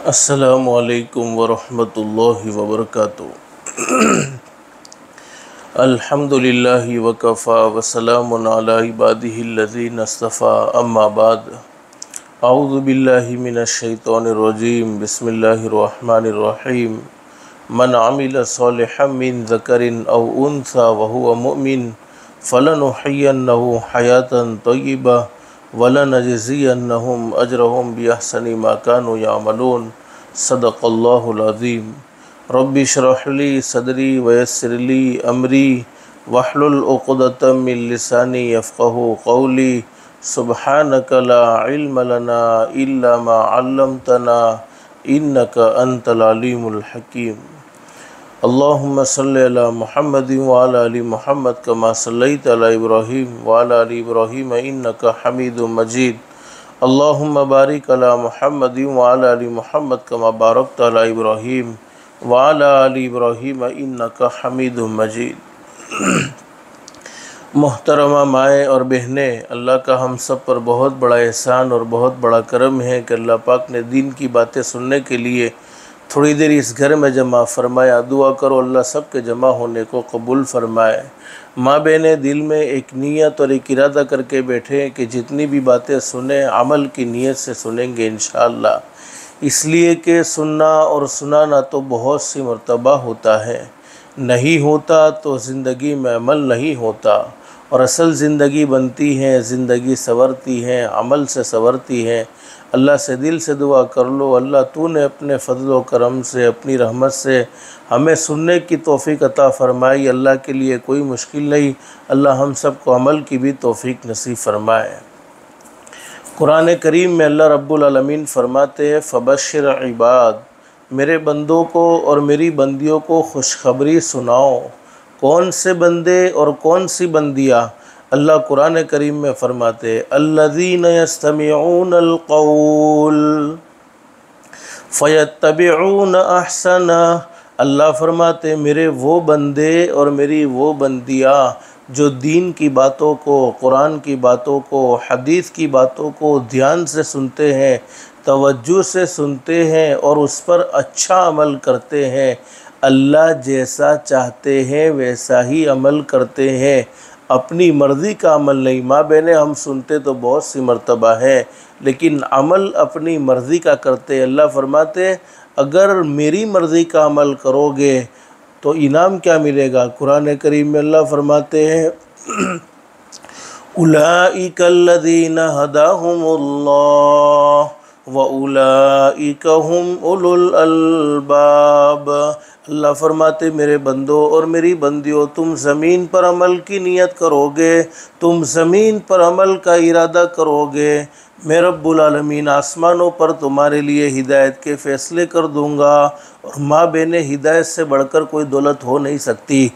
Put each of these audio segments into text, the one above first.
अस्सलामुअलैकुम वरहमतुल्लाहि वबरकातुहू। अल्हम्दुलिल्लाहि वकफ़ा वसलामुन अला इबादिहिल्लज़ीना इस्तफ़ा अम्मा बाद। अऊज़ु बिल्लाहि मिनश शैतानिर रजीम। बिस्मिल्लाहिर्रहमानिर्रहीम। मन अमिल सालिहम मिन ज़करिन औ उन्सा व हुवा मुमिन फ़लनुहय्यन्नहु हयातन तय्यिबा वलनजज़ियन्नहुम अजरहुम बिअहसनि मा कानू यअमलून। सदक़ल्लाहुल अज़ीम। रब्बि इश्रह ली सदरी वयस्सिर ली अमरी वहलुल उक़दतम मिन लिसानी यफ़क़हू क़ौली। सुब्हानक ला इल्म लना इल्ला मा अल्लमतना इन्नका अंतल अलीमुल हकीम। अल्लाहुम्मा सल्लि अला मुहम्मदिन व अला आलि मुहम्मद कमा सल्लैता अला इब्राहीम व अला आलि इब्राहीम इन्नका हमीदुम मजीद। अल्लाहुम्मा बारिक अला मुहम्मदिन व अला आलि मुहम्मद कमा बारकता अला इब्राहीम व अला आलि इब्राहीम इन्नका हमीदुम मजीद। मोहतरमा माएँ और बहनें, अल्लाह का हम सब पर बहुत बड़ा एहसान और बहुत बड़ा करम है कि अल्लाह पाक ने दीन की बातें सुनने के लिए थोड़ी देर इस घर में जमा फरमाया। दुआ करो अल्लाह सब के जमा होने को कबूल फरमाए। माँ बहनें, दिल में एक नीयत और एक इरादा करके बैठे कि जितनी भी बातें सुने अमल की नीयत से सुनेंगे इंशाअल्लाह। इसलिए कि सुनना और सुनाना तो बहुत सी मर्तबा होता है, नहीं होता तो ज़िंदगी में अमल नहीं होता। और असल ज़िंदगी बनती है, ज़िंदगी संवरती है, अमल से संवरती है। अल्लाह से दिल से दुआ कर लो, अल्लाह तूने अपने फ़ज़ल व करम से, अपनी रहमत से हमें सुनने की तौफ़ीक अता फ़रमाई। अल्लाह के लिए कोई मुश्किल नहीं। अल्लाह हम सब को अमल की भी तौफ़ीक नसीब फ़रमाए। कुरान करीम में अल्लाह रब्बुल आलमीन फ़रमाते हैं, फ़बश्शिर इबाद, मेरे बंदों को और मेरी बंदियों को खुशखबरी सुनाओ। कौन से बंदे और कौन सी बंदियाँ? अल्लाह कुरान करीम में फ़रमाते, अल्लज़ीना यस्तमिऊनल क़ौल फ़यत्तबिऊन अहसना। अल्लाह फरमाते, मेरे वो बंदे और मेरी वो बंदियाँ जो दीन की बातों को, कुरान की बातों को, हदीस की बातों को ध्यान से सुनते हैं, तवज्जो से सुनते हैं और उस पर अच्छा अमल करते हैं। अल्लाह जैसा चाहते हैं वैसा ही अमल करते हैं, अपनी मर्ज़ी का अमल नहीं। माँ बहनें, हम सुनते तो बहुत सी मर्तबा है, लेकिन अमल अपनी मर्ज़ी का करते। अल्लाह फरमाते, अगर मेरी मर्ज़ी का अमल करोगे तो इनाम क्या मिलेगा? कुरान करीम में अल्लाह फरमाते हैं, उलाइका अल्लज़ीना हदाहुमुल्लाह व उलाइका हुम उलुल अल्बाब। अल्लाह फरमाते, मेरे बंदों और मेरी बंदियों, तुम ज़मीन पर अमल की नियत करोगे, तुम ज़मीन पर अमल का इरादा करोगे, मैं रब्बुल आलमीन आसमानों पर तुम्हारे लिए हिदायत के फ़ैसले कर दूँगा। और माँ बहनें, हिदायत से बढ़कर कोई दौलत हो नहीं सकती।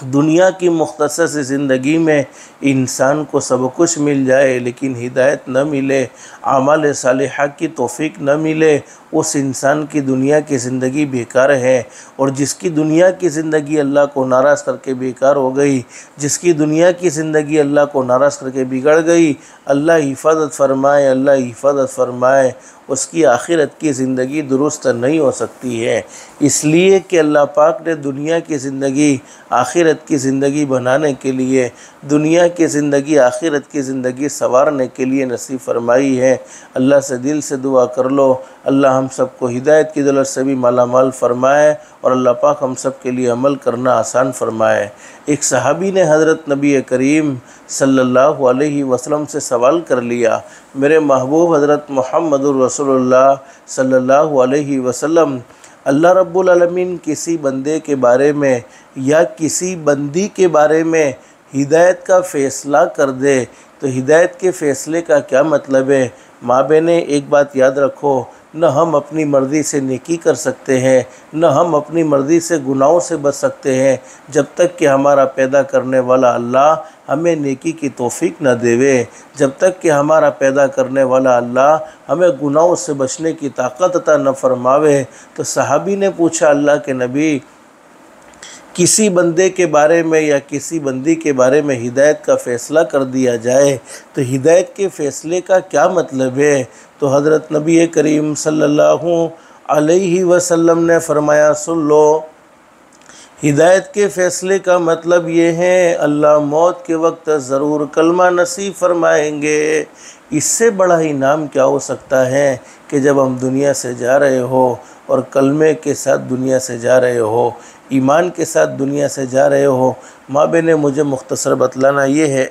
दुनिया की मुख्तसर सी ज़िंदगी में इंसान को सब कुछ मिल जाए, लेकिन हिदायत न मिले, आमाल सालिहा की तौफ़ीक न मिले, उस इंसान की दुनिया की ज़िंदगी बेकार है। और जिसकी दुनिया की ज़िंदगी अल्लाह को नाराज़ करके बेकार हो गई, जिसकी दुनिया की ज़िंदगी अल्लाह को नाराज़ करके बिगड़ गई, अल्लाह हिफाजत फ़रमाए, अल्लाह हिफाजत फ़रमाए, उसकी आखिरत की ज़िंदगी दुरुस्त नहीं हो सकती है। इसलिए कि अल्लाह पाक ने दुनिया की ज़िंदगी आखिरत की ज़िंदगी बनाने के लिए, दुनिया की ज़िंदगी आखिरत की ज़िंदगी संवारने के लिए नसीब फरमाई है। अल्लाह से दिल से दुआ कर लो, अल्लाह हम सबको हिदायत की दौलत से भी मालामाल फ़रमाए और अल्लाह पाक हम सब के लिए अमल करना आसान फ़रमाए। एक सहाबी ने हज़रत नबी करीम सल्लल्लाहु अलैहि वसल्लम से सवाल कर लिया, मेरे महबूब हज़रत मुहम्मदुर रसूलुल्लाह सल्लल्लाहु अलैहि वसल्लम, अल्लाह रब्बुल आलमीन किसी बंदे के बारे में या किसी बंदी के बारे में हिदायत का फ़ैसला कर दे तो हिदायत के फ़ैसले का क्या मतलब है? माँ बहनें, एक बात याद रखो, न हम अपनी मर्ज़ी से नेकी कर सकते हैं, न हम अपनी मर्ज़ी से गुनाहों से बच सकते हैं, जब तक कि हमारा पैदा करने वाला अल्लाह हमें नेकी की तौफ़ीक न देवे, जब तक कि हमारा पैदा करने वाला अल्लाह हमें गुनाहों से बचने की ताकत अता न फरमावे। तो सहाबी ने पूछा, अल्लाह के नबी, किसी बंदे के बारे में या किसी बंदी के बारे में हिदायत का फ़ैसला कर दिया जाए तो हिदायत के फ़ैसले का क्या मतलब है? तो हज़रत नबी करीम सल्लल्लाहु अलैहि वसल्लम ने फरमाया, सुन लो, हिदायत के फ़ैसले का मतलब ये है अल्लाह मौत के वक्त ज़रूर कलमा नसीब फरमाएंगे। इससे बड़ा इनाम क्या हो सकता है कि जब हम दुनिया से जा रहे हो और कलमे के साथ दुनिया से जा रहे हो, ईमान के साथ दुनिया से जा रहे हो। माँ बहने, मुझे मुख्तसर बतलाना ये है,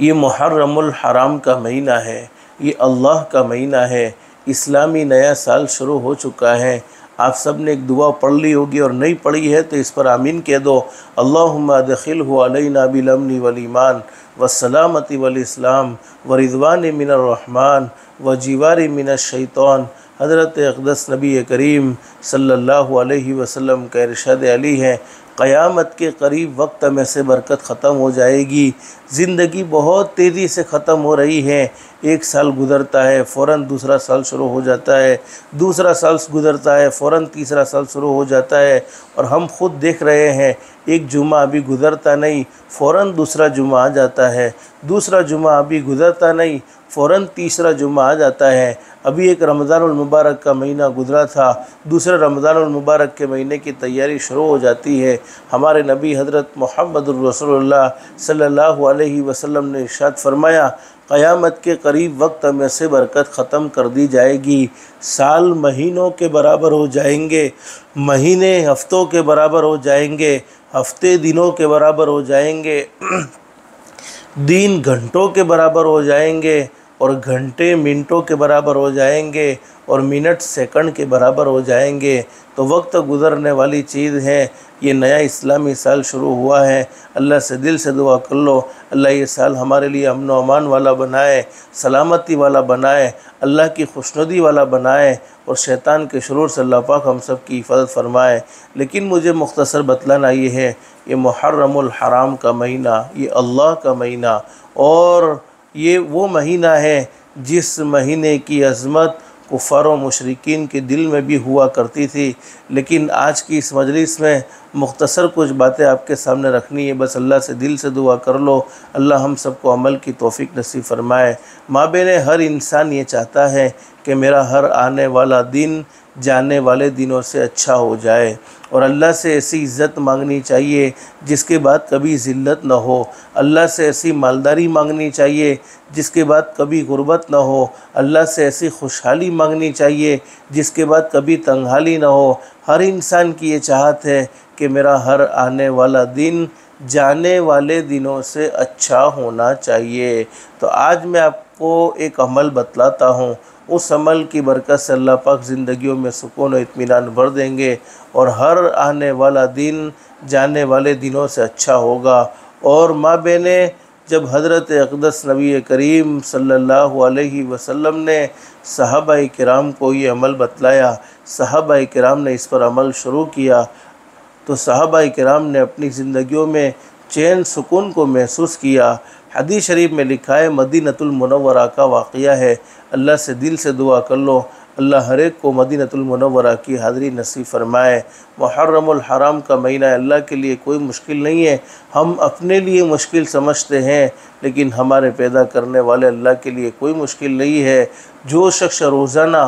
ये मुहर्रमुल हराम का महीना है, ये अल्लाह का महीना है, इस्लामी नया साल शुरू हो चुका है। आप सब ने एक दुआ पढ़ ली होगी और नहीं पढ़ी है तो इस पर आमीन कह दो। अल्लाहुम्मा अदखिलहु अलैना बिल अम्नि वल ईमान वस्सलामति वल इस्लाम व रिज़वान मिनर रहमान व जीवारी मिनश शैतान। हज़रत अक़दस नबी करीम सल्लल्लाहु अलैहि वसल्लम का इरशाद अली है, क़यामत के करीब वक्त में से बरकत ख़त्म हो जाएगी। ज़िंदगी बहुत तेज़ी से ख़त्म हो रही है। एक साल गुज़रता है, फ़ौरन दूसरा साल शुरू हो जाता है, दूसरा साल गुज़रता है, फ़ौरन तीसरा साल शुरू हो जाता है। और हम ख़ुद देख रहे हैं, एक जुमा अभी गुज़रता नहीं, फ़ौरन दूसरा जुमा आ जाता है, दूसरा जुमा अभी गुज़रता नहीं, फ़ौरन तीसरा जुमा आ जाता है। अभी एक रमज़ानुल मुबारक का महीना गुज़रा था, दूसरे रमज़ानुल मुबारक के महीने की तैयारी शुरू हो जाती है। हमारे नबी हज़रत मुहम्मदुर रसूलुल्लाह सल्लल्लाहु अलैहि वसल्लम ने इरशाद फरमाया, क़यामत के करीब वक्त में से बरकत ख़त्म कर दी जाएगी। साल महीनों के बराबर हो जाएंगे, महीने हफ्तों के बराबर हो जाएंगे, हफ्ते दिनों के बराबर हो जाएंगे, दिन घंटों के बराबर हो जाएंगे और घंटे मिनटों के बराबर हो जाएंगे और मिनट सेकंड के बराबर हो जाएंगे। तो वक्त गुज़रने वाली चीज़ है। ये नया इस्लामी साल शुरू हुआ है। अल्लाह से दिल से दुआ कर लो, अल्लाह ये साल हमारे लिए अमन व अमान वाला बनाए, सलामती वाला बनाए, अल्लाह की खुशनुदी वाला बनाए और शैतान के शुरूर से अल्लाह पाक हम सब की हिफाजत फरमाए। लेकिन मुझे मुख्तसर बतलाना ये है, ये मुहर्रमुल हराम का महीना, ये अल्लाह का महीना और ये वो महीना है जिस महीने की अज़मत कुफ़ार व मुशरिकीन के दिल में भी हुआ करती थी। लेकिन आज की इस मजलिस में मुख्तसर कुछ बातें आपके सामने रखनी है। बस अल्लाह से दिल से दुआ कर लो, अल्लाह हम सबको अमल की तौफीक नसीब फरमाए। माँ बहने, हर इंसान ये चाहता है कि मेरा हर आने वाला दिन जाने वाले दिनों से अच्छा हो जाए और अल्लाह से ऐसी इज़्ज़त मांगनी चाहिए जिसके बाद कभी ज़िल्लत न हो। अल्लाह से ऐसी मालदारी मांगनी चाहिए जिसके बाद कभी गुर्बत न हो। अल्लाह से ऐसी खुशहाली मांगनी चाहिए जिसके बाद कभी तंगहाली न हो। हर इंसान की ये चाहत है कि मेरा हर आने वाला दिन जाने वाले दिनों से अच्छा होना चाहिए। तो आज मैं आपको एक अमल बतलाता हूँ, उस अमल की बरकत से अल्लाह पाक ज़िंदगियों में सुकून और इत्मीनान भर देंगे और हर आने वाला दिन जाने वाले दिनों से अच्छा होगा। और माँ बहने, जब हज़रत अक़दस नबी करीम सल्लल्लाहु अलैहि वसल्लम ने सहाबाए किराम को ये अमल बतलाया, सहाबाए किराम ने इस पर अमल शुरू किया, तो सहाबाए किराम ने अपनी ज़िंदगियों में चैन सुकून को महसूस किया। हदीस शरीफ में लिखा है, मदीनतुल मुनव्वरा का वाक़या है। अल्लाह से दिल से दुआ कर लो, अल्लाह हर एक को मदीनतुल मुनव्वरा की हाज़री नसीब फरमाए। मुहर्रमुल हराम का महीना है, अल्लाह के लिए कोई मुश्किल नहीं है। हम अपने लिए मुश्किल समझते हैं, लेकिन हमारे पैदा करने वाले अल्लाह के लिए कोई मुश्किल नहीं है। जो शख्स रोज़ाना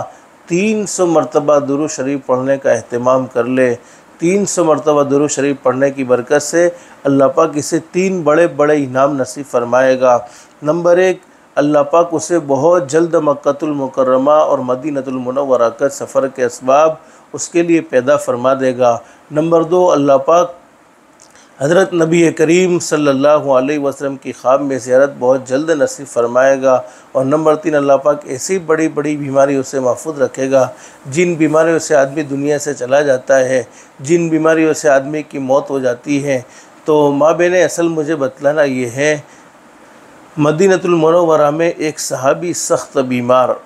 300 मरतबा दुरूद शरीफ पढ़ने का अहतमाम कर ले, 300 मरतबा दुरूद शरीफ पढ़ने की बरकत से अल्लाह पाक इसे 3 बड़े बड़े इनाम नसीब फरमाएगा। नंबर 1, अल्लाह पाक उसे बहुत जल्द मक्कतुल मुकर्रमा और मदीनतुल मुनव्वरा का सफ़र के असबाब उसके लिए पैदा फरमा देगा। नंबर 2, अल्लाह पाक हज़रत नबी करीम सल्लल्लाहु अलैहि वसल्लम की ख्वाब में ज़ियारत बहुत जल्द नसीब फरमाएगा। और नंबर 3, अल्लाह पाक ऐसी बड़ी बड़ी बीमारियों से महफूज रखेगा जिन बीमारियों से आदमी दुनिया से चला जाता है, जिन बीमारियों से आदमी की मौत हो जाती है। तो माँ बहने, असल मुझे बतलाना ये है, मदीनतुल मुनव्वरा में एक सहाबी सख्त बीमार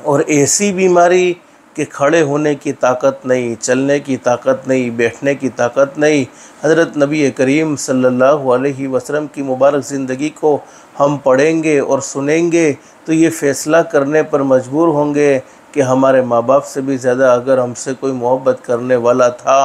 और ऐसी बीमारी कि खड़े होने की ताकत नहीं, चलने की ताकत नहीं, बैठने की ताकत नहीं। हज़रत नबी करीम सल्लल्लाहु अलैहि वसल्लम की मुबारक ज़िंदगी को हम पढ़ेंगे और सुनेंगे तो ये फ़ैसला करने पर मजबूर होंगे कि हमारे माँ बाप से भी ज़्यादा अगर हमसे कोई मोहब्बत करने वाला था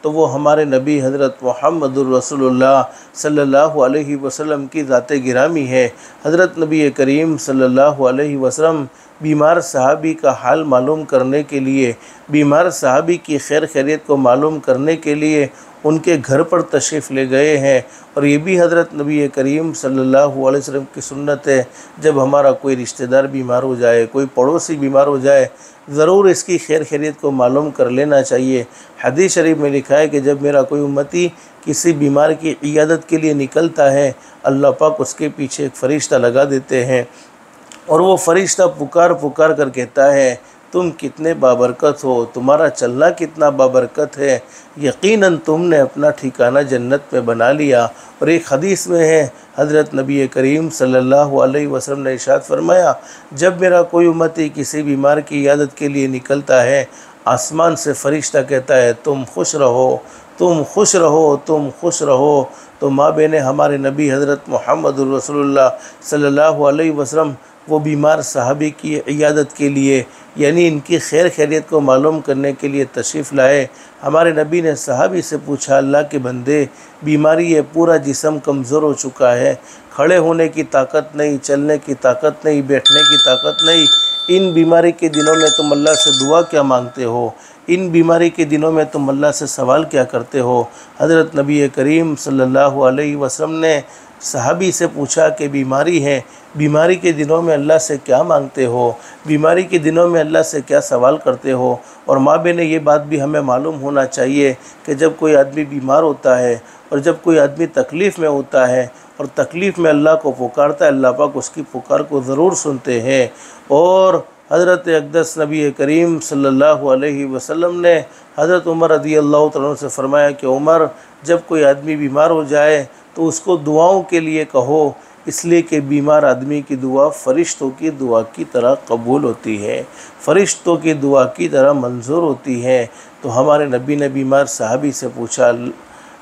तो वो हमारे नबी हज़रत मुहम्मदुर रसूलुल्लाह सल्लल्लाहु अलैहि वसल्लम की ज़ाते गिरामी है। हज़रत नबी करीम सल्लल्लाहु अलैहि वसल्लम बीमार सहाबी का हाल मालूम करने के लिए, बीमार सहाबी की खैर खैरियत को मालूम करने के लिए उनके घर पर तशरीफ़ ले गए हैं। और ये भी हज़रत नबी करीम सल्लल्लाहु अलैहि वसल्लम की सुन्नत है, जब हमारा कोई रिश्तेदार बीमार हो जाए, कोई पड़ोसी बीमार हो जाए, ज़रूर इसकी खैर खैरियत को मालूम कर लेना चाहिए। हदीस शरीफ में लिखा है कि जब मेरा कोई उम्मती किसी बीमार की इयादत के लिए निकलता है, अल्लाह पाक उसके पीछे एक फ़रिश्ता लगा देते हैं और वो फ़रिश्ता पुकार पुकार कर कहता है, तुम कितने बाबरकत हो, तुम्हारा चलना कितना बाबरकत है, यकीनन तुमने अपना ठिकाना जन्नत में बना लिया। और एक हदीस में है, हज़रत नबी करीम सल्लल्लाहु अलैहि वसल्लम ने इरशाद फरमाया, जब मेरा कोई उम्मती किसी बीमार की इयादत के लिए निकलता है, आसमान से फ़रिश्ता कहता है, तुम खुश रहो, तुम खुश रहो, तुम खुश रहो। तो माँ बहने, हमारे नबी हज़रत मुहम्मदुर रसूलुल्लाह सल्लल्लाहु अलैहि वसल्लम वो बीमार सहाबी की इयादत के लिए, यानी इनकी खैर खैरियत को मालूम करने के लिए तशरीफ़ लाए। हमारे नबी ने सहाबी से पूछा, अल्लाह के बंदे, बीमारी है, पूरा जिस्म कमज़ोर हो चुका है, खड़े होने की ताकत नहीं, चलने की ताकत नहीं, बैठने की ताकत नहीं, इन बीमारी के दिनों में तुम अल्लाह से दुआ क्या मांगते हो, इन बीमारी के दिनों में तुम अल्लाह से सवाल क्या करते हो। हज़रत नबी करीम सल्लल्लाहु अलैहि वसल्लम ने सहाबी से पूछा कि बीमारी है, बीमारी के दिनों में अल्लाह से क्या मांगते हो, बीमारी के दिनों में अल्लाह से क्या सवाल करते हो। और माँ बहन, ये बात भी हमें मालूम होना चाहिए कि जब कोई आदमी बीमार होता है और जब कोई आदमी तकलीफ़ में होता है और तकलीफ़ में अल्लाह को पुकारता है, अल्लाह पाक उसकी पुकार को ज़रूर सुनते हैं। और हज़रत अक़दस नबी करीम सल्लल्लाहु अलैहि वसल्लम ने हज़रत उमर रज़ी अल्लाह तआला से फ़रमाया कि उमर, जब कोई आदमी बीमार हो जाए तो उसको दुआओं के लिए कहो, इसलिए कि बीमार आदमी की दुआ फ़रिश्तों की दुआ की तरह कबूल होती है, फ़रिश्तों की दुआ की तरह मंजूर होती है। तो हमारे नबी ने बीमार सहाबी से पूछा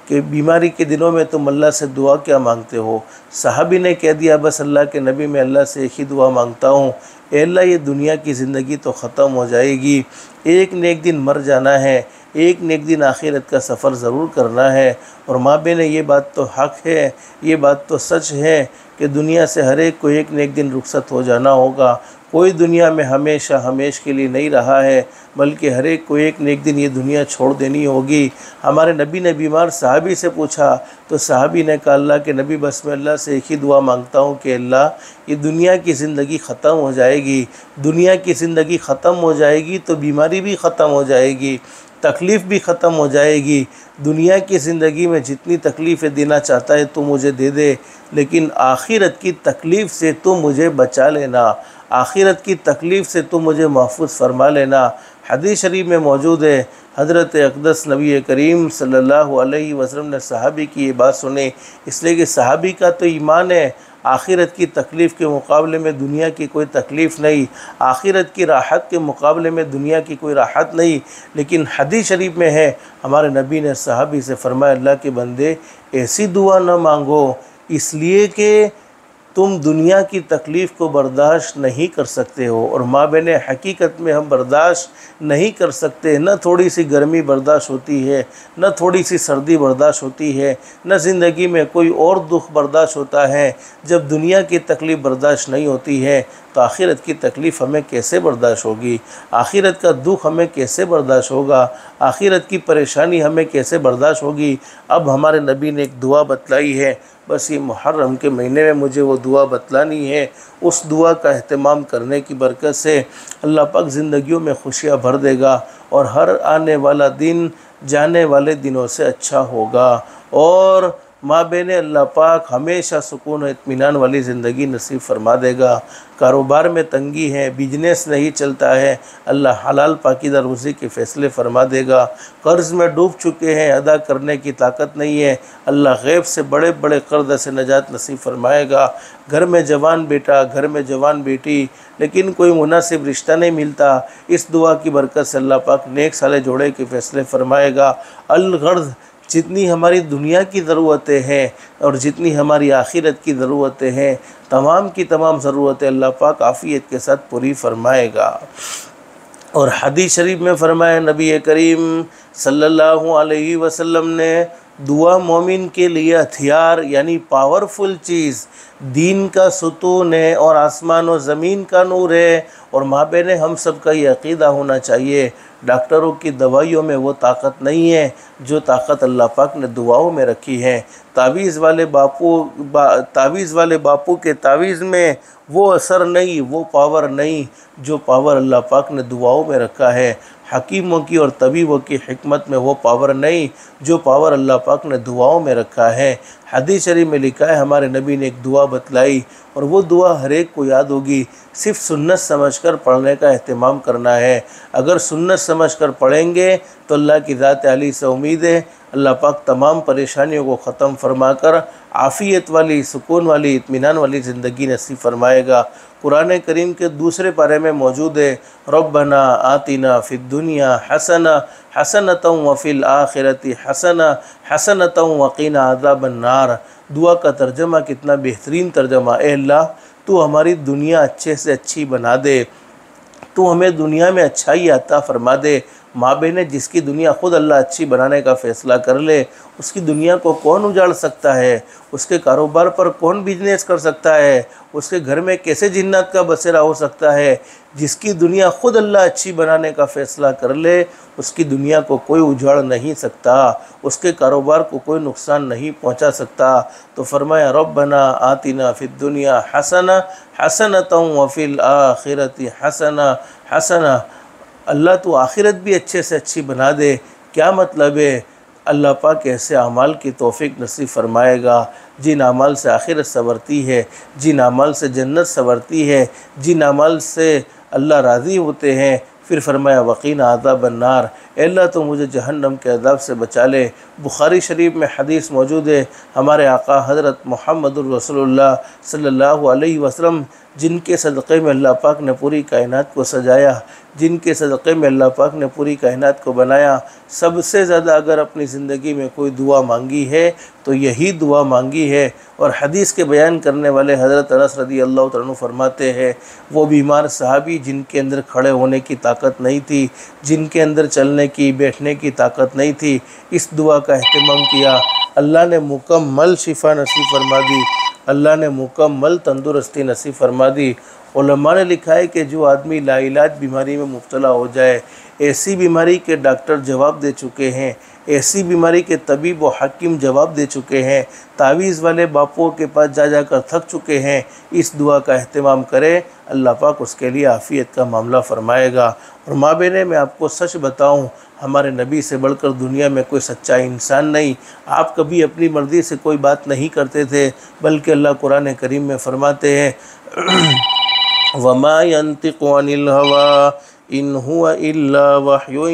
कि बीमारी के दिनों में तुम अल्लाह से दुआ क्या मांगते हो। सहाबी ने कह दिया, बस अल्लाह के नबी, मैं अल्लाह से एक ही दुआ मांगता हूँ, ए अल्लाह, ये दुनिया की ज़िंदगी तो ख़त्म हो जाएगी, एक न एक दिन मर जाना है, एक न एक दिन आखिरत का सफ़र ज़रूर करना है। और माँ बहन, ये बात तो हक़ है, ये बात तो सच है कि दुनिया से हर एक को एक न एक दिन रुखसत हो जाना होगा। कोई दुनिया में हमेशा हमेश के लिए नहीं रहा है, बल्कि हर एक को एक न एक दिन ये दुनिया छोड़ देनी होगी। हमारे नबी ने बीमार सहाबी से पूछा तो सहाबी ने कहा, अल्लाह के नबी, बस मैं अल्लाह से एक ही दुआ मांगता हूँ कि अल्लाह, ये दुनिया की ज़िंदगी ख़त्म हो जाएगी, दुनिया की ज़िंदगी ख़त्म हो जाएगी तो बीमारी भी ख़त्म हो जाएगी, तकलीफ़ भी ख़त्म हो जाएगी। दुनिया की ज़िंदगी में जितनी तकलीफ़ें देना चाहता है तो मुझे दे दे, लेकिन आखिरत की तकलीफ़ से तो मुझे बचा लेना, आखिरत की तकलीफ़ से तो मुझे महफूज फरमा लेना। हदीस शरीफ में मौजूद है, हज़रत अक़दस नबी करीम सल्लल्लाहु अलैहि वसल्लम ने सहाबी की ये बात सुनी, इसलिए कि सहाबी का तो ईमान है आखिरत की तकलीफ़ के मुकाबले में दुनिया की कोई तकलीफ़ नहीं, आखिरत की राहत के मुकाबले में दुनिया की कोई राहत नहीं। लेकिन हदीस शरीफ में है, हमारे नबी ने सहाबी से फरमाया, अल्लाह के बंदे, ऐसी दुआ न मांगो इसलिए कि तुम दुनिया की तकलीफ़ को बर्दाश्त नहीं कर सकते हो। और माँ बहने, हकीकत में हम बर्दाश्त नहीं कर सकते, न थोड़ी सी गर्मी बर्दाश्त होती है, न थोड़ी सी सर्दी बर्दाश्त होती है, न ज़िंदगी में कोई और दुख बर्दाश्त होता है। जब दुनिया की तकलीफ़ बर्दाश्त नहीं होती है तो आखिरत की तकलीफ़ हमें कैसे बर्दाश्त होगी, आखिरत का दुख हमें कैसे बर्दाश्त होगा, आखिरत की परेशानी हमें कैसे बर्दाश्त होगी। अब हमारे नबी ने एक दुआ बतलाई है, बस ये मुहर्रम के महीने में मुझे वो दुआ बतलानी है। उस दुआ का अहतमाम करने की बरकत से अल्लाह पाक ज़िंदगियों में खुशियाँ भर देगा और हर आने वाला दिन जाने वाले दिनों से अच्छा होगा। और माँ बहने, अल्लाह पाक हमेशा सुकून और इत्मीनान वाली ज़िंदगी नसीब फरमा देगा। कारोबार में तंगी है, बिजनेस नहीं चलता है, अल्लाह हलाल पाकीज़ा रोज़ी के फ़ैसले फरमा देगा। कर्ज़ में डूब चुके हैं, अदा करने की ताकत नहीं है, अल्लाह गैब से बड़े बड़े कर्ज़ से नजात नसीब फरमाएगा। घर में जवान बेटा, घर में जवान बेटी, लेकिन कोई मुनासिब रिश्ता नहीं मिलता, इस दुआ की बरकत से अल्लाह पाक नेक साले जोड़े के फ़ैसले फरमाएगा। अल-गर्ज़, जितनी हमारी दुनिया की ज़रूरतें हैं और जितनी हमारी आखिरत की ज़रूरतें हैं, तमाम की तमाम ज़रूरतें अल्लाह पाक आफ़ियत के साथ पूरी फरमाएगा। और हदीस शरीफ में फरमाया नबी करीम सल्लल्लाहु अलैहि वसल्लम ने, दुआ मोमिन के लिए हथियार यानी पावरफुल चीज़, दीन का सुतून है और आसमान और ज़मीन का नूर है। और माबेन हम सब का ये अक़ीदा होना चाहिए, डॉक्टरों की दवाइयों में वो ताकत नहीं है जो ताकत अल्लाह पाक ने दुआओं में रखी है। तावीज़ वाले बापू के तावीज़ में वो असर नहीं, वो पावर नहीं जो पावर अल्लाह पाक ने दुआओं में रखा है। हकीमों की और तबीबों की हिकमत में वो पावर नहीं जो पावर अल्लाह पाक ने दुआओं में रखा है। हदीस शरीफ में लिखा है, हमारे नबी ने एक दुआ बतलाई और वो दुआ हर एक को याद होगी, सिर्फ सुन्नत समझकर पढ़ने का एहतमाम करना है। अगर सुन्नत समझकर पढ़ेंगे तो अल्लाह की ज़ात आली से उम्मीद है अल्लाह पाक तमाम परेशानियों को ख़त्म फरमाकर आफ़ियत वाली, सुकून वाली, इत्मीनान वाली ज़िंदगी नसीब फरमाएगा। कुरान करीम के दूसरे पारे में मौजूद है, रब्बना आतिना फ़िद दुनिया हसना हसनतम वफ़िल आखिरति हसना हसनतम वक़ीना अज़ाबन नार। दुआ का तर्जमा कितना बेहतरीन तर्जमा, ए अल्लाह तू हमारी दुनिया अच्छे से अच्छी बना दे, तू हमें दुनिया में अच्छाई अता फरमा दे। माबेने जिसकी दुनिया ख़ुद अल्लाह अच्छी बनाने का फ़ैसला कर ले, उसकी दुनिया को कौन उजाड़ सकता है, उसके कारोबार पर कौन बिजनेस कर सकता है, उसके घर में कैसे जिन्नात का बसेरा हो सकता है। जिसकी दुनिया ख़ुद अल्लाह अच्छी बनाने का फ़ैसला कर ले, उसकी दुनिया को कोई उजाड़ नहीं सकता, उसके कारोबार को कोई नुकसान नहीं पहुंचा सकता। तो फरमाया रब्बना आतिना फ़िद दुनिया हसना हसनतम वफ़िल आखिरति हसना हसना। अल्लाह तो आखिरत भी अच्छे से अच्छी बना दे। क्या मतलब है? अल्लाह पाक ऐसे अमाल की तौफीक नसीब फरमाएगा जिन अमाल से आखिरत संवरती है, जिन अमाल से जन्नत संवरती है, जिन अमाल से अल्लाह राज़ी होते हैं। फिर फरमाया वक़ीना अज़ाबन नार, अल्लाह तो मुझे जहन्नम के अज़ाब से बचा ले। बुखारी शरीफ में हदीस मौजूद है, हमारे आका हज़रत मुहम्मदुर रसूलुल्लाह सल्लल्लाहु अलैहि वसल्लम जिनके सदक़े में अल्लाह पाक ने पूरी कायनात को सजाया, जिनके सदक़े में अल्लाह पाक ने पूरी कायनात को बनाया, सबसे ज़्यादा अगर अपनी ज़िंदगी में कोई दुआ मांगी है तो यही दुआ मांगी है। और हदीस के बयान करने वाले हज़रत अनस रज़ी अल्लाह तआला अन्हु फरमाते हैं, वो बीमार सहाबी जिनके अंदर खड़े होने की ताकत नहीं थी, जिनके अंदर चलने की, बैठने की ताकत नहीं थी, इस दुआ का अहतमाम किया, अल्लाह ने मुकम्मल शिफा नसीब फरमा दी, अल्लाह ने मुकम्मल तंदुरुस्ती नसीब फरमा दी। उलमा ने लिखा है कि जो आदमी लाइलाज बीमारी में मुब्तला हो जाए, ऐसी बीमारी के डॉक्टर जवाब दे चुके हैं, ऐसी बीमारी के तबीब व हकीम जवाब दे चुके हैं, तावीज़ वाले बापुओं के पास जा जाकर थक चुके हैं, इस दुआ का अहतमाम करें, अल्लाह पाक उसके लिए आफ़ियत का मामला फ़रमाएगा। और माबेने मैं आपको सच बताऊं, हमारे नबी से बढ़कर दुनिया में कोई सच्चा इंसान नहीं। आप कभी अपनी मर्ज़ी से कोई बात नहीं करते थे, बल्कि अल्लाह कुरान करीम में फ़रमाते हैं वमा यंतिक़ु अनिल हवा इन हुवा इल्ला वह्युन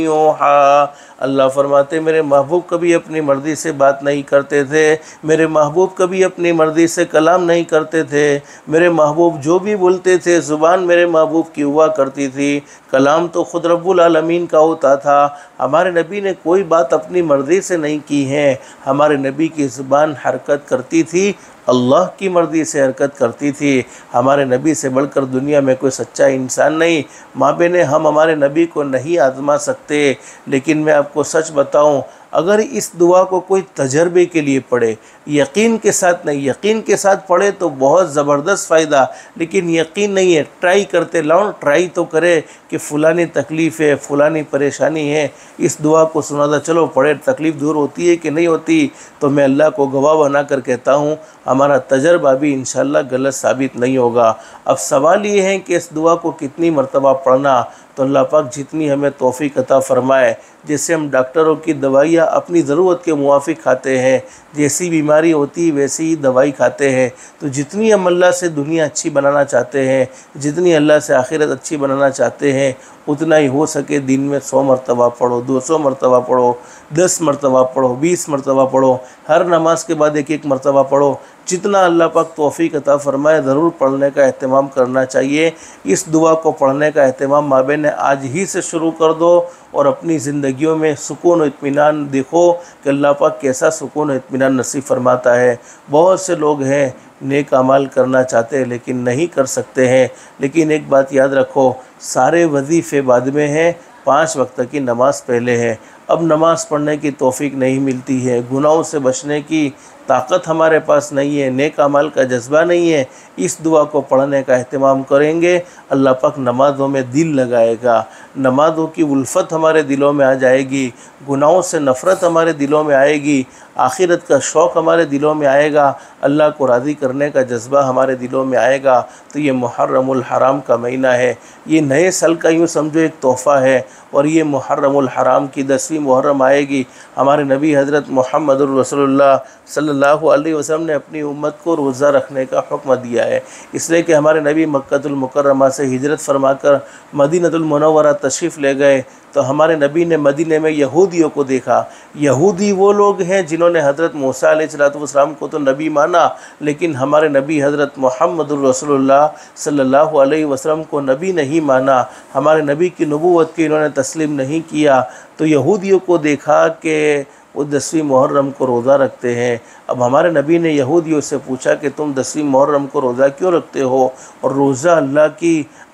यूहा। अल्लाह फरमाते मेरे महबूब कभी अपनी मर्ज़ी से बात नहीं करते थे, मेरे महबूब कभी अपनी मर्ज़ी से कलाम नहीं करते थे, मेरे महबूब जो भी बोलते थे ज़ुबान मेरे महबूब की हुआ करती थी, कलाम तो ख़ुद रब्बुल आलमीन का होता था। हमारे नबी ने कोई बात अपनी मर्ज़ी से नहीं की है, हमारे नबी की ज़ुबान हरकत करती थी, अल्लाह की मर्ज़ी से हरकत करती थी। हमारे नबी से बढ़कर दुनिया में कोई सच्चा इंसान नहीं। माबेने हम हमारे नबी को नहीं आज़मा सकते, लेकिन मैं आपको सच बताऊं, अगर इस दुआ को कोई तजर्बे के लिए पढ़े, यकीन के साथ नहीं, यकीन के साथ पढ़े तो बहुत ज़बरदस्त फ़ायदा, लेकिन यकीन नहीं है, ट्राई करते लाओ, ट्राई तो करे कि फ़लानी तकलीफ़ है, फ़लानी परेशानी है, इस दुआ को सुना था, चलो पढ़े, तकलीफ़ दूर होती है कि नहीं होती। तो मैं अल्लाह को गवाह बना कर कहता हूँ, हमारा तजर्बा भी इंशाअल्लाह गलत साबित नहीं होगा। अब सवाल ये है कि इस दुआ को कितनी मरतबा पढ़ना, तो अल्लाह पाक जितनी हमें तौफ़ीक अता फ़रमाए। जैसे हम डॉक्टरों की दवाइयाँ अपनी ज़रूरत के मुवाफ़िक खाते हैं, जैसी बीमारी होती वैसी ही दवाई खाते हैं, तो जितनी हम अल्लाह से दुनिया अच्छी बनाना चाहते हैं, जितनी अल्लाह से आखिरत अच्छी बनाना चाहते हैं, उतना ही हो सके दिन में 100 मरतबा पढ़ो, 200 मरतबा पढ़ो, 10 मरतबा पढ़ो, 20 मरतबा पढ़ो। हर नमाज के बाद एक एक मरतबा पढ़ो। जितना अल्लाह पाक तौफीक अता फरमाए ज़रूर पढ़ने का एहतमाम करना चाहिए। इस दुआ को पढ़ने का एहतमाम माबेन आज ही से शुरू कर दो और अपनी ज़िंदगियों में सुकून और इत्मीनान देखो कि अल्लाह पाक कैसा सुकून और इत्मीनान नसीब फरमाता है। बहुत से लोग हैं नेक अमाल करना चाहते हैं लेकिन नहीं कर सकते हैं। लेकिन एक बात याद रखो, सारे वजीफ़े बाद में हैं, 5 वक्त की नमाज पहले है। अब नमाज पढ़ने की तौफीक नहीं मिलती है, गुनाहों से बचने की ताकत हमारे पास नहीं है, नेक अमाल का जज्बा नहीं है। इस दुआ को पढ़ने का एहतमाम करेंगे, अल्लाह पाक नमाज़ों में दिल लगाएगा, नमाज़ों की उल्फत हमारे दिलों में आ जाएगी, गुनाहों से नफ़रत हमारे दिलों में आएगी, आखिरत का शौक़ हमारे दिलों में आएगा, अल्लाह को राज़ी करने का जज्बा हमारे दिलों में आएगा। तो ये मुहर्रमुल हराम का महीना है, ये नए साल का यूँ समझो एक तोहफ़ा है। और ये मुहर्रमुल हराम की 10वीं मुहर्रम आएगी। हमारे नबी हज़रत मुहम्मदुर रसूलुल्लाह सल्लल्लाहु अलैहि वसल्लम ने अपनी उम्मत को रोज़ा रखने का हुक्म दिया है, इसलिए कि हमारे नबी मक्कतुल मुकर्रमा से हिजरत फरमाकर मदीनतुल मुनव्वरा तशरीफ़ ले गए तो हमारे नबी ने मदीने में यहूदियों को देखा। यहूदी वो लोग हैं जिन्होंने हज़रत मूसा अलैहिस्सलाम को तो नबी माना, लेकिन हमारे नबी हज़रत मुहम्मदुर रसूलुल्लाह सल्लल्लाहु अलैहि वसल्लम को नबी नहीं माना, हमारे नबी की नबूवत की इन्होंने तस्लीम नहीं किया। तो यहूदियों को देखा कि वो 10वीं मुहर्रम को रोज़ा रखते हैं। अब हमारे नबी ने यहूदियों से पूछा कि तुम 10वीं मुहर्रम को रोज़ा क्यों रखते हो? और रोज़ा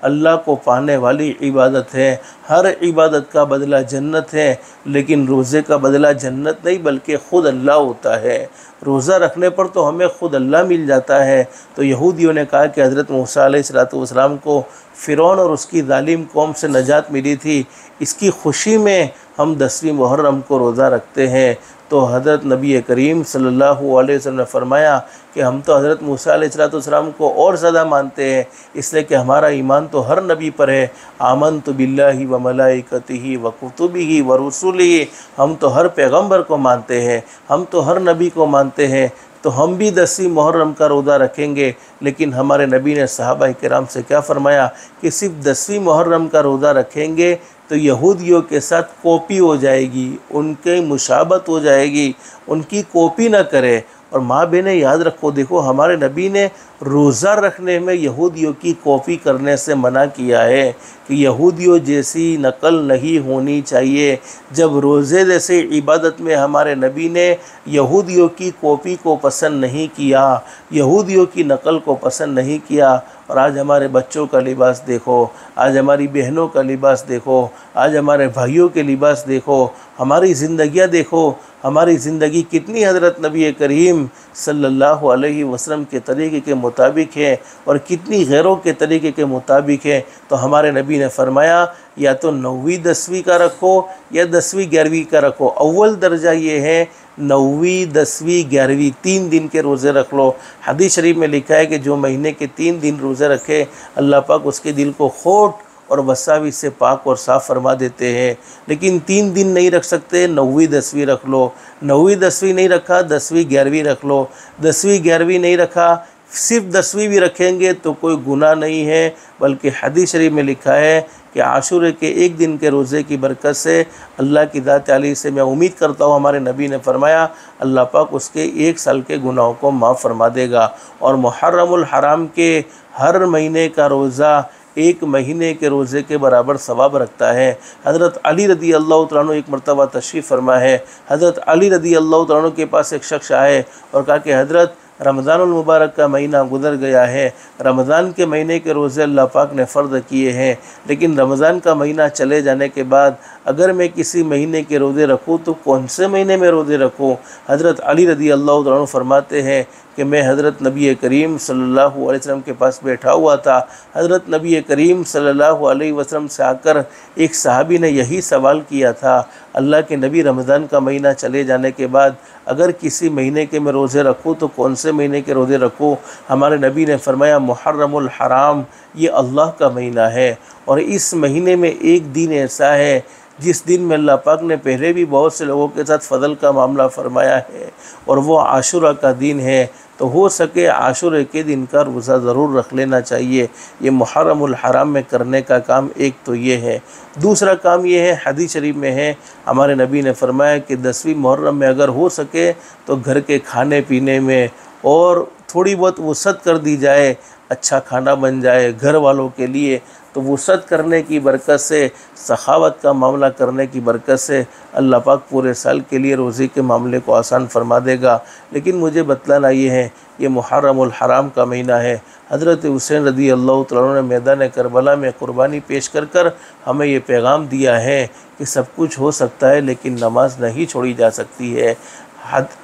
अल्लाह को पाने वाली इबादत है, हर इबादत का बदला जन्नत है, लेकिन रोज़े का बदला जन्नत नहीं बल्कि ख़ुद अल्लाह होता है। रोज़ा रखने पर तो हमें ख़ुद अल्लाह मिल जाता है। तो यहूदियों ने कहा कि हज़रत मूसा अलैहिस्सलाम को फ़िरौन और उसकी जालिम कौम से नजात मिली थी, इसकी खुशी में हम 10वीं मुहर्रम को रोज़ा रखते हैं। तो हज़रत नबी करीम सल्लल्लाहु अलैहि वसल्लम ने फरमाया कि हम तो हज़रत मूसा अलैहिस्सलाम को और ज़्यादा मानते हैं, इसलिए कि हमारा ईमान तो हर नबी पर है। आमनतु बिल्लाहि व मलाइकतिही व कुतुबिही व रुसुलिही, हम तो हर पैगंबर को मानते हैं, हम तो हर नबी को मानते हैं। तो हम भी 10वीं मुहर्रम का रोज़ा रखेंगे। लेकिन हमारे नबी ने सहाबा किराम से क्या फ़रमाया कि सिर्फ 10वीं मुहर्रम का रोज़ा रखेंगे तो यहूदियों के साथ कॉपी हो जाएगी, उनके मुशाबत हो जाएगी, उनकी कॉपी ना करें। और माँ बहनें याद रखो, देखो हमारे नबी ने रोज़ा रखने में यहूदियों की कॉपी करने से मना किया है कि यहूदियों जैसी नकल नहीं होनी चाहिए। जब रोज़े जैसे इबादत में हमारे नबी ने यहूदियों की कॉपी को पसंद नहीं किया, यहूदियों की नकल को पसंद नहीं किया, और आज हमारे बच्चों का लिबास देखो, आज हमारी बहनों का लिबास देखो, आज हमारे भाइयों के लिबास देखो, हमारी ज़िंदगियाँ देखो, हमारी ज़िंदगी कितनी हज़रत नबी करीम सल्लल्लाहु अलैहि वसल्लम के तरीक़े के मुताबिक है और कितनी गैरों के तरीक़े के मुताबिक है। तो हमारे नबी ने फरमाया या तो 9वीं 10वीं का रखो या 10वीं 11वीं का रखो। अव्वल दर्जा ये है 9वीं 10वीं 11वीं 3 दिन के रोज़े रख लो। हदीस शरीफ में लिखा है कि जो महीने के 3 दिन रोज़े रखे अल्लाह पाक उसके दिल को खोट और वसावी से पाक और साफ़ फरमा देते हैं। लेकिन 3 दिन नहीं रख सकते, 9वीं 10वीं रख लो। 9वीं 10वीं नहीं रखा, 10वीं 11वीं रख लो। 10वीं 11वीं नहीं रखा, सिर्फ 10वीं भी रखेंगे तो कोई गुनाह नहीं है, बल्कि हदीस शरीफ में लिखा है कि आशूरे के एक दिन के रोज़े की बरकत से अल्लाह की ज़ात आली से मैं उम्मीद करता हूँ, हमारे नबी ने फरमाया अल्लाह पाक उसके 1 साल के गुनाहों को माफ़ फरमा देगा। और मुहर्रमुल हराम के हर महीने का रोज़ा 1 महीने के रोज़े के बराबर सवाब रखता है। हज़रत अली रदी अल्लाह तआला अन्हु एक मरतबा तशरीफ़ फरमा है। हज़रत अली रदी अल्लाह तआला अन्हु के पास एक शख्स आए और कहा कि हज़रत रमज़ानुल मुबारक का महीना गुज़र गया है, रमज़ान के महीने के रोज़े अल्लाह पाक ने फ़र्ज़ किए हैं, लेकिन रमज़ान का महीना चले जाने के बाद अगर मैं किसी महीने के रोज़े रखूँ तो कौन से महीने में रोज़े रखूँ? हज़रत अली रदी अल्लाह तआला अन्हु फरमाते हैं कि मैं हज़रत नबी करीम सल्लल्लाहु अलैहि वसल्लम के पास बैठा हुआ था। हज़रत नबी करीम सल्लल्लाहु अलैहि वसल्लम से आकर एक सहाबी ने यही सवाल किया था, अल्लाह के नबी रमज़ान का महीना चले जाने के बाद अगर किसी महीने के मैं रोज़े रखूँ तो कौन से महीने के रोज़े रखूँ? हमारे नबी ने फरमाया मुहर्रमुल हराम ये अल्लाह का महीना है, और इस महीने में एक दिन ऐसा है जिस दिन में अल्लाह पाक ने पहले भी बहुत से लोगों के साथ फ़ज़ल का मामला फ़रमाया है, और वो आशुरा का दिन है। तो हो सके आशुरे के दिन का रोज़ा ज़रूर रख लेना चाहिए। ये मुहर्रमुल हराम में करने का काम एक तो ये है। दूसरा काम ये है, हदीस शरीफ में है, हमारे नबी ने फरमाया कि 10वीं मुहर्रम में अगर हो सके तो घर के खाने पीने में और थोड़ी बहुत वसअत कर दी जाए, अच्छा खाना बन जाए घर वालों के लिए, तो वसअत करने की बरकत से, सखावत का मामला करने की बरकत से अल्लाह पाक पूरे साल के लिए रोज़ी के मामले को आसान फरमा देगा। लेकिन मुझे बतलाना ये है, ये मुहर्रमुल हराम का महीना है। हज़रत हुसैन रज़ी अल्लाह तआला अन्हु ने मैदान करबला में क़ुरबानी पेश कर कर हमें ये पैगाम दिया है कि सब कुछ हो सकता है लेकिन नमाज नहीं छोड़ी जा सकती है।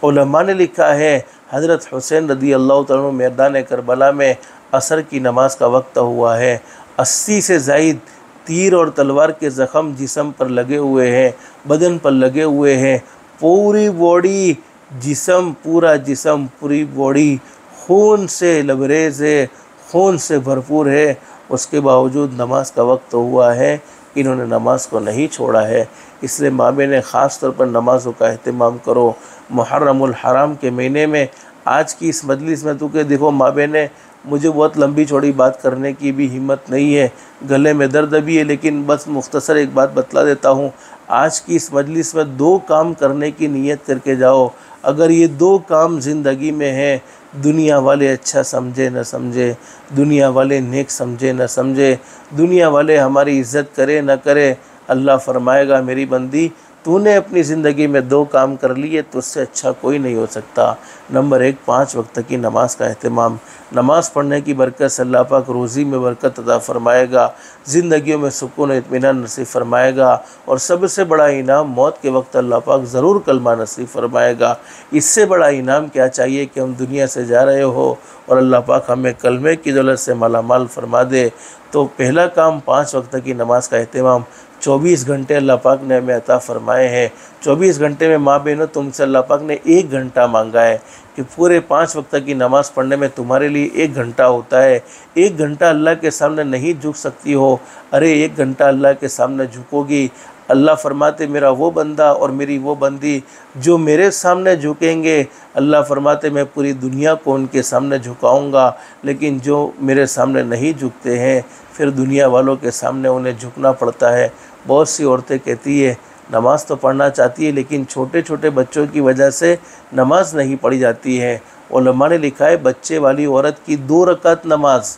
उलमा ने लिखा है, हज़रत हुसैन रज़ी अल्लाह तआला अन्हु मैदान करबला में असर की नमाज का वक्त हुआ है। 80 से ज़ायद तीर और तलवार के ज़ख़म जिस्म पर लगे हुए हैं, बदन पर लगे हुए हैं, पूरी बॉडी जिस्म, पूरा जिस्म, पूरी बॉडी खून से लबरेज़ है, खून से भरपूर है। उसके बावजूद नमाज का वक्त हुआ है, इन्होंने नमाज को नहीं छोड़ा है। इसलिए माँ बहनें ख़ास तौर पर नमाज़ों का अहतमाम करो। मुहर्रमुल हराम के महीने में आज की इस मजलिस में तो के देखो माँ बहनें, मुझे बहुत लंबी चौड़ी बात करने की भी हिम्मत नहीं है, गले में दर्द भी है, लेकिन बस मुख्तसर एक बात बतला देता हूँ। आज की इस मजलिस में 2 काम करने की नीयत करके जाओ। अगर ये 2 काम ज़िंदगी में हैं, दुनिया वाले अच्छा समझे न समझे, दुनिया वाले नेक समझे न समझे, दुनिया वाले हमारी इज़्ज़त करे न करे, अल्लाह फरमाएगा मेरी बंदी तूने अपनी ज़िंदगी में 2 काम कर लिए तो उससे अच्छा कोई नहीं हो सकता। नंबर 1, 5 वक्त की नमाज का अहतमाम। नमाज पढ़ने की बरकत से अल्लाह पाक रोज़ी में बरकत अता फरमाएगा, ज़िंदगियों में सुकून इत्मीनान नसीब फरमाएगा, और सबसे बड़ा इनाम मौत के वक्त अल्लाह पाक ज़रूर कलमा नसीब फरमाएगा। इससे बड़ा इनाम क्या चाहिए कि हम दुनिया से जा रहे हो और अल्लाह पाक हमें कलमे की दौलत से मालामाल फरमा दे। तो पहला काम 5 वक्त की नमाज का अहतमाम। 24 घंटे अल्लाह पाक ने हमें अता फ़रमाए हैं। 24 घंटे में माँ बहनों तुमसे अल्लाह पाक ने 1 घंटा मांगा है कि पूरे 5 वक्त की नमाज़ पढ़ने में तुम्हारे लिए 1 घंटा होता है। 1 घंटा अल्लाह के सामने नहीं झुक सकती हो, अरे 1 घंटा अल्लाह के सामने झुकोगी। अल्लाह फरमाते मेरा वो बंदा और मेरी वो बंदी जो मेरे सामने झुकेंगे, अल्लाह फरमाते मैं पूरी दुनिया को उनके सामने झुकाऊंगा। लेकिन जो मेरे सामने नहीं झुकते हैं, फिर दुनिया वालों के सामने उन्हें झुकना पड़ता है। बहुत सी औरतें कहती है नमाज़ तो पढ़ना चाहती है लेकिन छोटे छोटे बच्चों की वजह से नमाज नहीं पढ़ी जाती है। उलमा ने लिखा है बच्चे वाली औरत की 2 रकात नमाज,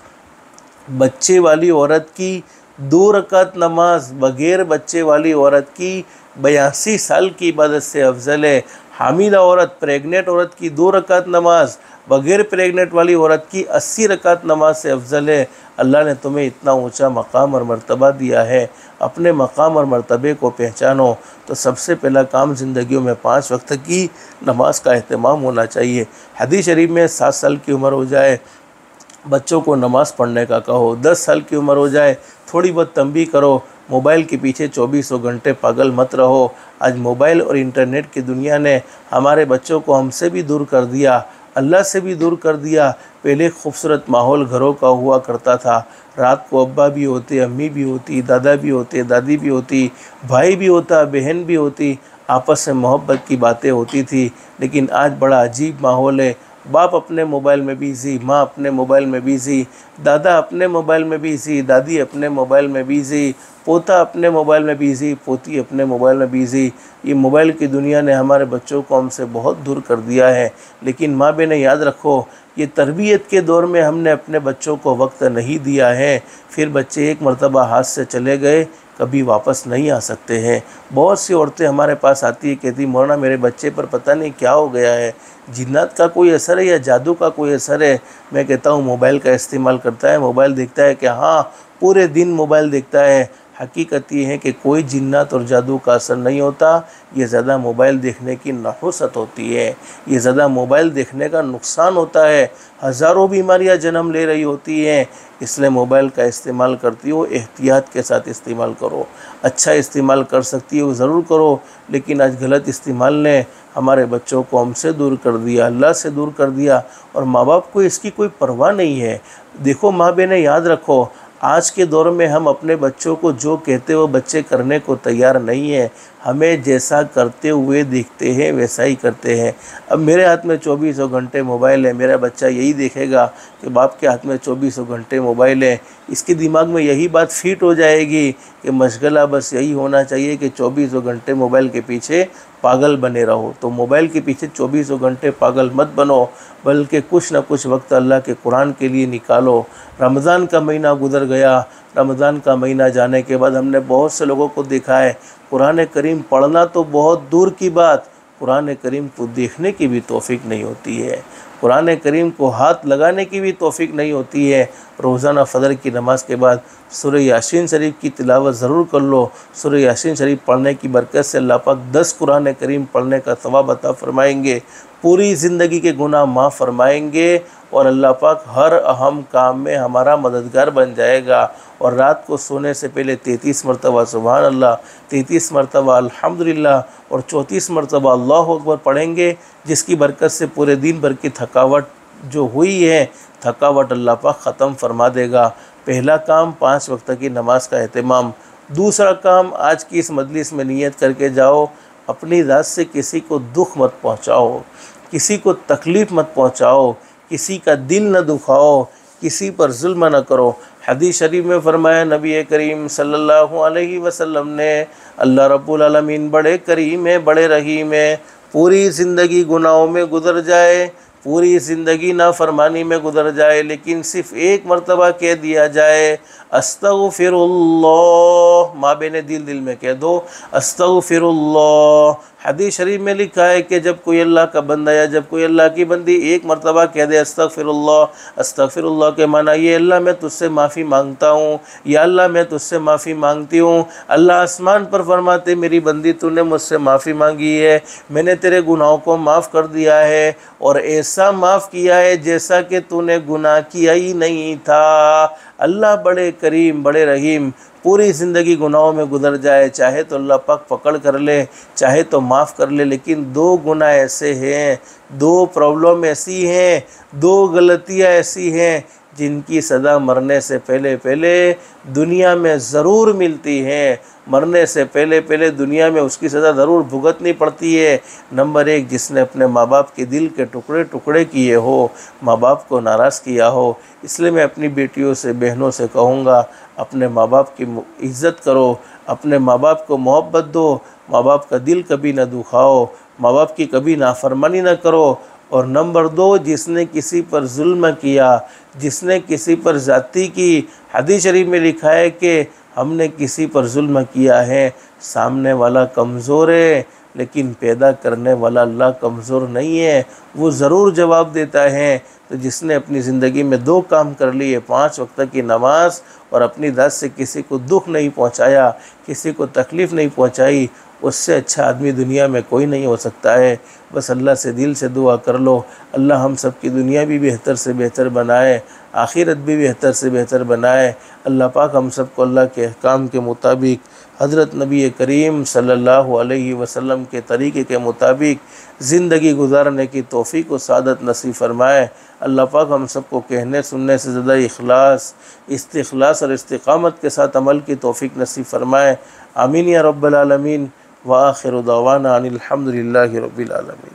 बच्चे वाली औरत की 2 रकात नमाज बग़ैर बच्चे वाली औरत की 82 साल की इबादत से अफजल है। हामिला औरत, प्रेग्नेंट औरत की 2 रकात नमाज बग़ैर प्रेग्नेंट वाली औरत की 80 रकात नमाज से अफजल है। अल्लाह ने तुम्हें इतना ऊंचा मकाम और मर्तबा दिया है, अपने मकाम और मर्तबे को पहचानो। तो सबसे पहला काम ज़िंदगियों में 5 वक्त की नमाज का अहतमाम होना चाहिए। हदीस शरीफ में 7 साल की उम्र हो जाए बच्चों को नमाज़ पढ़ने का कहो, 10 साल की उम्र हो जाए थोड़ी बहुत तंबीह करो, मोबाइल के पीछे 24 घंटे पागल मत रहो। आज मोबाइल और इंटरनेट की दुनिया ने हमारे बच्चों को हमसे भी दूर कर दिया, अल्लाह से भी दूर कर दिया। पहले खूबसूरत माहौल घरों का हुआ करता था, रात को अब्बा भी होते, अम्मी भी होती, दादा भी होते, दादी भी होती, भाई भी होता, बहन भी होती, आपस में मोहब्बत की बातें होती थी। लेकिन आज बड़ा अजीब माहौल है, बाप अपने मोबाइल में बिज़ी, माँ अपने मोबाइल में बिज़ी, दादा अपने मोबाइल में बिज़ी, दादी अपने मोबाइल में बिज़ी, पोता अपने मोबाइल में बिज़ी, पोती अपने मोबाइल में बिज़ी। ये मोबाइल की दुनिया ने हमारे बच्चों को हमसे बहुत दूर कर दिया है। लेकिन माँ बहनें याद रखो, ये तरबियत के दौर में हमने अपने बच्चों को वक्त नहीं दिया है, फिर बच्चे एक मरतबा हाथ से चले गए, कभी वापस नहीं आ सकते हैं। बहुत सी औरतें हमारे पास आती है, कहती मौलाना मेरे बच्चे पर पता नहीं क्या हो गया है, जिन्नात का कोई असर है या जादू का कोई असर है। मैं कहता हूँ मोबाइल का इस्तेमाल करता है, मोबाइल देखता है, क्या हाँ पूरे दिन मोबाइल देखता है। हकीकत ये है कि कोई जिन्नात और जादू का असर नहीं होता, ये ज़्यादा मोबाइल देखने की नहुसत होती है, ये ज़्यादा मोबाइल देखने का नुकसान होता है। हज़ारों बीमारियां जन्म ले रही होती हैं। इसलिए मोबाइल का इस्तेमाल करती हो एहतियात के साथ इस्तेमाल करो, अच्छा इस्तेमाल कर सकती हो ज़रूर करो। लेकिन आज गलत इस्तेमाल ने हमारे बच्चों को हमसे दूर कर दिया, अल्लाह से दूर कर दिया, और माँ बाप को इसकी कोई परवाह नहीं है। देखो माँ बहनें याद रखो, आज के दौर में हम अपने बच्चों को जो कहते वो बच्चे करने को तैयार नहीं हैं। हमें जैसा करते हुए देखते हैं वैसा ही करते हैं। अब मेरे हाथ में 24 घंटे मोबाइल है, मेरा बच्चा यही देखेगा कि बाप के हाथ में 24 घंटे मोबाइल है, इसके दिमाग में यही बात फिट हो जाएगी कि मशगला बस यही होना चाहिए कि 24 घंटे मोबाइल के पीछे पागल बने रहो। तो मोबाइल के पीछे 24 घंटे पागल मत बनो, बल्कि कुछ ना कुछ वक्त अल्लाह के कुरान के लिए निकालो। रमज़ान का महीना गुजर गया, रमज़ान का महीना जाने के बाद हमने बहुत से लोगों को देखा है कुरान करीम पढ़ना तो बहुत दूर की बात, कुरान करीम को देखने की भी तौफीक नहीं होती है, कुरान करीम को हाथ लगाने की भी तौफीक नहीं होती है। रोज़ाना फ़जर की नमाज़ के बाद सूरह यासीन शरीफ की तिलावत ज़रूर कर लो। सूरह यासीन शरीफ पढ़ने की बरकत से अल्लाह पाक 10 कुरान करीम पढ़ने का सवाब अता फरमाएंगे, पूरी ज़िंदगी के गुनाह माफ़ फरमाएंगे और अल्लाह पाक हर अहम काम में हमारा मददगार बन जाएगा। और रात को सोने से पहले 33 मरतबा सुभान अल्लाह, 33 मरतबा अल्हम्दुलिल्लाह और 34 मरतबा अल्लाहु अकबर पढ़ेंगे, जिसकी बरकत से पूरे दिन भर की थकावट जो हुई है, थकावट अल्लाह पाक ख़त्म फरमा देगा। पहला काम 5 वक्त की नमाज का एहतमाम। दूसरा काम, आज की इस मजलिस में नियत करके जाओ, अपनी ज़ात से किसी को दुख मत पहुँचाओ, किसी को तकलीफ़ मत पहुँचाओ, किसी का दिल न दुखाओ, किसी पर जुल्म न करो। हदीस शरीफ में फरमाया नबी करीम सल्लल्लाहु अलैहि वसल्लम ने, अल्लाह रब्बुल आलमीन बड़े करीम है, बड़े रहीम है। पूरी ज़िंदगी गुनाहों में गुजर जाए, पूरी ज़िंदगी नाफरमानी में गुजर जाए, लेकिन सिर्फ़ एक मरतबा कह दिया जाए अस्तगफिरुल्लाह, माँ बेने दिल दिल में कह दो अस्तगफिरुल्लाह। हदीस शरीफ में लिखा है कि जब कोई अल्लाह का बंदा या जब कोई अल्लाह की बंदी एक मरतबा कह दे अस्तगफिरुल्लाह, अस्तगफिरुल्लाह के माना ये अल्लाह मैं तुझसे माफ़ी मांगता हूँ, या अल्लाह मैं तुझसे माफ़ी मांगती हूँ। अल्लाह आसमान पर फरमाते मेरी बंदी तूने मुझसे माफ़ी मांगी है, मैंने तेरे गुनाहों को माफ़ कर दिया है और ऐसा माफ़ किया है जैसा कि तूने गुनाह किया ही नहीं था। अल्लाह बड़े करीम बड़े रहीम। पूरी ज़िंदगी गुनाहों में गुजर जाए, चाहे तो अल्लाह पाक पकड़ कर ले, चाहे तो माफ़ कर ले, लेकिन 2 गुनाह ऐसे हैं, 2 प्रॉब्लम ऐसी हैं, 2 गलतियाँ ऐसी हैं जिनकी सज़ा मरने से पहले पहले दुनिया में ज़रूर मिलती है, मरने से पहले पहले दुनिया में उसकी सज़ा ज़रूर भुगतनी पड़ती है। नंबर 1, जिसने अपने माँ बाप के दिल के टुकड़े टुकड़े किए हो, माँ बाप को नाराज़ किया हो। इसलिए मैं अपनी बेटियों से बहनों से कहूँगा, अपने माँ बाप की इज़्ज़त करो, अपने माँ बाप को मोहब्बत दो, माँ बाप का दिल कभी ना दुखाओ, माँ बाप की कभी नाफरमानी ना करो। और नंबर 2, जिसने किसी पर जुल्म किया, जिसने किसी पर ज़्यादती की, हदीस शरीफ में लिखा है कि हमने किसी पर जुल्म किया है, सामने वाला कमज़ोर है लेकिन पैदा करने वाला अल्लाह कमज़ोर नहीं है, वो ज़रूर जवाब देता है। तो जिसने अपनी ज़िंदगी में 2 काम कर लिए, 5 वक्त की नमाज और अपनी ज़ात से किसी को दुख नहीं पहुंचाया, किसी को तकलीफ़ नहीं पहुंचाई, उससे अच्छा आदमी दुनिया में कोई नहीं हो सकता है। बस अल्लाह से दिल से दुआ कर लो, अल्लाह हम सब की दुनिया भी बेहतर से बेहतर बनाए, आखिरत भी बेहतर से बेहतर बनाए। अल्लाह पाक हम सब को अल्लाह के अहकाम के मुताबिक, हज़रत नबी करीम सल्लल्लाहु अलैहि वसल्लम के तरीक़े के मुताबिक ज़िंदगी गुजारने की तौफ़ीक़ व सादत नसीब फरमाए। अल्लाह पाक हम सब को कहने सुनने से ज़्यादा इखलास, इस्तिखलास और इस्तिक़ामत के साथ अमल की तौफ़ीक़ नसीब फरमाए। आमीन या रब्बल आलमीन। व आखिरु दावाना अनिल हम्दुलिल्लाहि रब्बिल आलमीन।